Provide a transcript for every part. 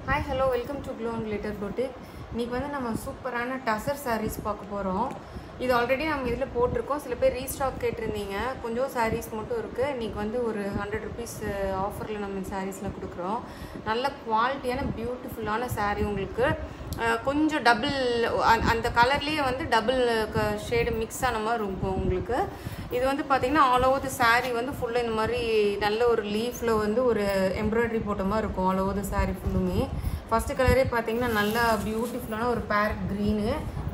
Hi, hello, welcome to Glow and Glitter Boutique. இன்னைக்கு வந்து நம்ம சூப்பரான டசர் sarees பார்க்க போறோம். இது ஆல்ரெடி நம்ம இதுல போட்டுருக்கோம். சில பேர் ரீஸ்டாக் கேட்டிருந்தீங்க. கொஞ்சம் sarees மட்டும் இருக்கு. இன்னைக்கு வந்து ஒரு 100 rupees ஆஃபர்ல நம்ம இந்த sareesல கொடுக்குறோம். நல்ல குவாலிட்டியான பியூட்டிஃபுல்லான saree உங்களுக்கு கொஞ்சம் டபுள் அந்த கலர்லயே வந்து டபுள் ஷேட் மிக்ஸ் ஆன மாதிரி இருக்கும் உங்களுக்கு. இது வந்து பாத்தீங்கன்னா ஆல் ஓவர் தி saree வந்து ஃபுல்லா இந்த மாதிரி நல்ல ஒரு லீஃப்ல வந்து ஒரு எம்ப்ராய்டரி போட்ட மாதிரி இருக்கும் ஆல் ஓவர் தி saree ஃபுல்லுமே. ஃபர்ஸ்ட் கலரே பாத்தீங்கன்னா நல்ல பியூட்டிஃபுல்லான ஒரு parrot green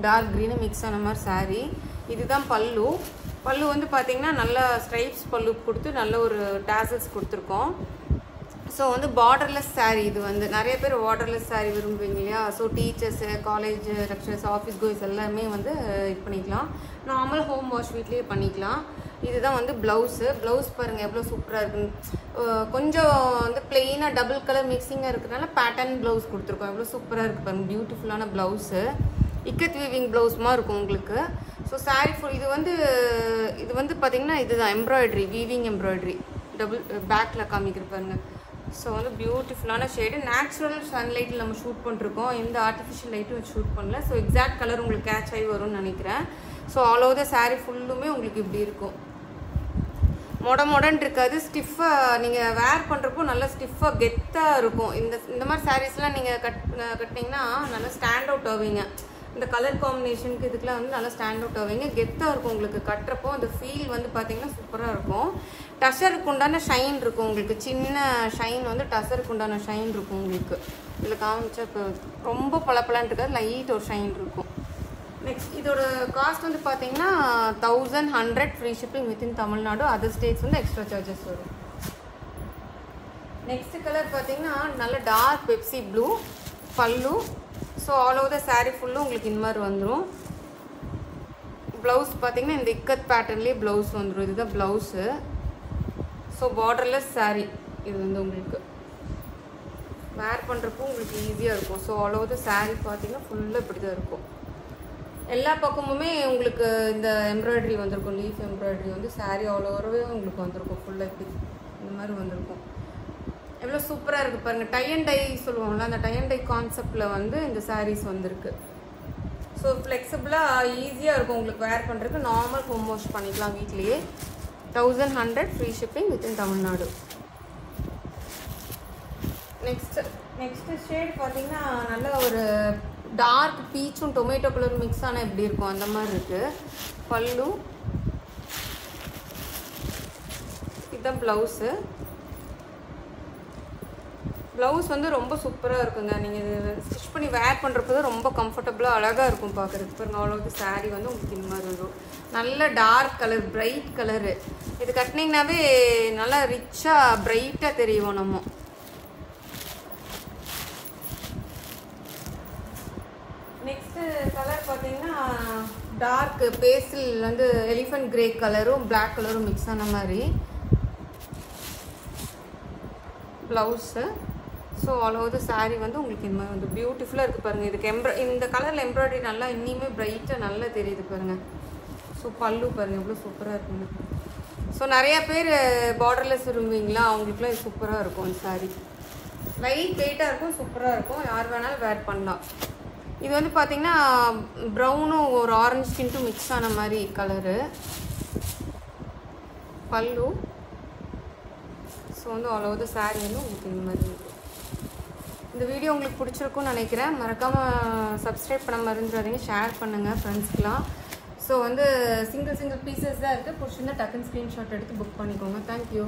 dark green mix ஆன மாதிரி saree. இதுதான் பல்லு. பல்லு வந்து பாத்தீங்கன்னா நல்ல ஸ்ட்ரைப்ஸ் பல்லு கொடுத்து நல்ல ஒரு டாசல்ஸ் கொடுத்துருக்கோம். ஸோ வந்து பார்டர்லெஸ் saree இது வந்து நிறைய பேர் பார்டர்லெஸ் saree விரும்புவீங்க இல்லையா? So teachers college lecturers office guys எல்லாமே வந்து இது பண்ணிக்கலாம். நார்மல் ஹோம் வாஷ் வீட்லேயே பண்ணிக்கலாம். இதுதான் வந்து ப்ளவுஸ் பாருங்கள் எவ்வளோ சூப்பராக இருக்குன்னு. கொஞ்சம் வந்து பிளெயினாக டபுள் கலர் மிக்சிங்காக இருக்கிறதுனால பேட்டர்ன் ப்ளவுஸ் கொடுத்துருக்கோம். எவ்வளோ சூப்பராக இருக்குது பாருங்கள். பியூட்டிஃபுல்லான ப்ளவுஸு இக்கத் வீவிங் ப்ளவுஸ் மாதிரி இருக்கும் உங்களுக்கு. ஸோ saree ஃபுல் இது வந்து பார்த்திங்கன்னா இதுதான் எம்ப்ராய்டரி வீவிங் எம்ப்ராய்டரி டபுள் பேக்கில் காமிக்கிற பாருங்க. ஸோ வந்து பியூட்டிஃபுல்லான ஷேடு நேச்சுரல் சன்லைட்டில் நம்ம ஷூட் பண்ணிருக்கோம். எந்த ஆர்டிஃபிஷியல் லைட்டும் வச்சு ஷூட் பண்ணல. ஸோ எக்ஸாக்ட் கலர் உங்களுக்கு கேட்ச் ஆகி வரும்னு நினைக்கிறேன். So all over the saree ஃபுல்லுமே உங்களுக்கு இப்படி இருக்கும். மொடன்னு இருக்காது. ஸ்டிஃபாக நீங்கள் வேர் பண்ணுறப்போ நல்லா ஸ்டிஃபாக கெத்தாக இருக்கும். இந்த மாதிரி சாரீஸ்லாம் நீங்கள் கட்டினீங்கன்னா நல்லா ஸ்டாண்ட் அவுட் ஆவீங்க. இந்த கலர் காம்பினேஷனுக்கு இதுக்கெலாம் வந்து நல்லா ஸ்டாண்ட் அவுட் ஆவீங்க. கெத்தாக இருக்கும் உங்களுக்கு கட்டுறப்போ. அந்த ஃபீல் வந்து பார்த்தீங்கன்னா சூப்பராக இருக்கும். டசருக்கு உண்டான ஷைன் இருக்கும் உங்களுக்கு. சின்ன ஷைன் வந்து டசருக்கு உண்டான ஷைன் இருக்கும் உங்களுக்கு. இதில் காமிச்சா இப்போ ரொம்ப பளபளன்னு இருக்காது. லைட் ஒரு ஷைன் இருக்கும். நெக்ஸ்ட் இதோட காஸ்ட் வந்து பார்த்தீங்கன்னா 1100 free shipping within Tamil Nadu. Other states வந்து எக்ஸ்ட்ரா சார்ஜஸ் வரும். நெக்ஸ்ட் கலர் பார்த்தீங்கன்னா நல்ல டார்க் பெப்சி ப்ளூ பல்லு. So all over the saree ஃபுல்லும் உங்களுக்கு இந்த மாதிரி வந்துடும். ப்ளவுஸ் பார்த்தீங்கன்னா இந்த இக்கத் பேட்டர்ன்லேயே ப்ளவுஸ் வந்துடும். இதுதான் ப்ளவுஸு. ஸோ பார்டர்லெஸ் saree இது வந்து உங்களுக்கு வேர் பண்ணுறப்போ உங்களுக்கு ஈஸியாக இருக்கும். So all over the saree பார்த்தீங்கன்னா ஃபுல்லாக இப்படி தான் இருக்கும். எல்லா பக்கமுமே உங்களுக்கு இந்த எம்ப்ராய்டரி வந்திருக்கும். லீஃப் எம்ப்ராய்டரி வந்து saree ஆல் ஓவரவே உங்களுக்கு வந்திருக்கும். ஃபுல்லாக இப்படி இந்த மாதிரி வந்திருக்கும். எவ்வளோ சூப்பராக இருக்குது பாருங்கள். டை அண்ட் டை சொல்லுவாங்கள்ல, அந்த டை அண்ட் டை கான்செப்டில் வந்து இந்த sarees வந்திருக்கு. ஸோ ஃப்ளெக்சிபிளாக ஈஸியாக இருக்கும் உங்களுக்கு வேர் பண்ணுறதுக்கு. நார்மல் ஹோம் வாஷ் பண்ணிக்கலாம் வீட்லேயே. 1100 free shipping within Tamil Nadu. Next shade பார்த்தீங்கன்னா நல்ல ஒரு டார்க் பீச்சும் டொமேட்டோ கலர் மிக்ஸ் ஆனால் எப்படி இருக்கும் அந்த மாதிரி இருக்குது. பல்லு இதுதான் ப்ளவுஸு. ப்ளவுஸ் வந்து ரொம்ப சூப்பராக இருக்குங்க. நீங்கள் இது ஸ்டிச் பண்ணி வேர் பண்ணுறப்போ தான் ரொம்ப கம்ஃபர்டபுளாக அழகாக இருக்கும் பார்க்குறதுக்கு. பாருங்க அவ்வளோக்கு saree வந்து உங்களுக்கு இந்த மாதிரி வரும். நல்ல டார்க் கலர் பிரைட் கலரு. இது கட்டினீங்கன்னாவே நல்லா ரிச்சாக பிரைட்டாக தெரியும் நம்ம. நெக்ஸ்ட்டு கலர் பார்த்தீங்கன்னா டார்க் பேஸ்டல் வந்து எலிஃபண்ட் கிரே கலரும் பிளாக் கலரும் மிக்ஸ் ஆன மாதிரி blouse. So all over the saree வந்து உங்களுக்கு இந்த மாதிரி வந்து பியூட்டிஃபுல்லாக இருக்குது பாருங்கள். இதுக்கு இந்த கலரில் எம்ப்ராய்டரி நல்லா இன்னியுமே பிரைட்டாக நல்லா தெரியுது பாருங்கள். ஸோ பல்லு பாருங்கள் எவ்வளோ சூப்பராக இருக்குங்க. ஸோ நிறையா பேர் பார்டர்லெஸ் விரும்புவீங்களா? அவங்களுக்குலாம் இது சூப்பராக இருக்கும். இந்த saree லைட் வெயிட்டாக இருக்கும், சூப்பராக இருக்கும். யார் வேணாலும் வேர் பண்ணலாம். இது வந்து பார்த்தீங்கன்னா ப்ரௌனும் ஒரு ஆரஞ்சு டின்ட்டும் மிக்ஸ் ஆன மாதிரி கலரு பல்லு. ஸோ வந்து ஆல் ஓவர் த saree வந்து உங்களுக்கு இந்த மாதிரி இருக்கும். இந்த வீடியோ உங்களுக்கு பிடிச்சிருக்குன்னு நினைக்கிறேன். மறக்காமல் சப்ஸ்கிரைப் பண்ண மறந்துடாதீங்க. ஷேர் பண்ணுங்கள் ஃப்ரெண்ட்ஸ்க்கெலாம். ஸோ வந்து சிங்கிள் பீசஸ் தான் இருக்குது. பிடிச்சிருந்தா டக்குன்னு ஸ்க்ரீன்ஷாட் எடுத்து புக் பண்ணிக்கோங்க. தேங்க்யூ.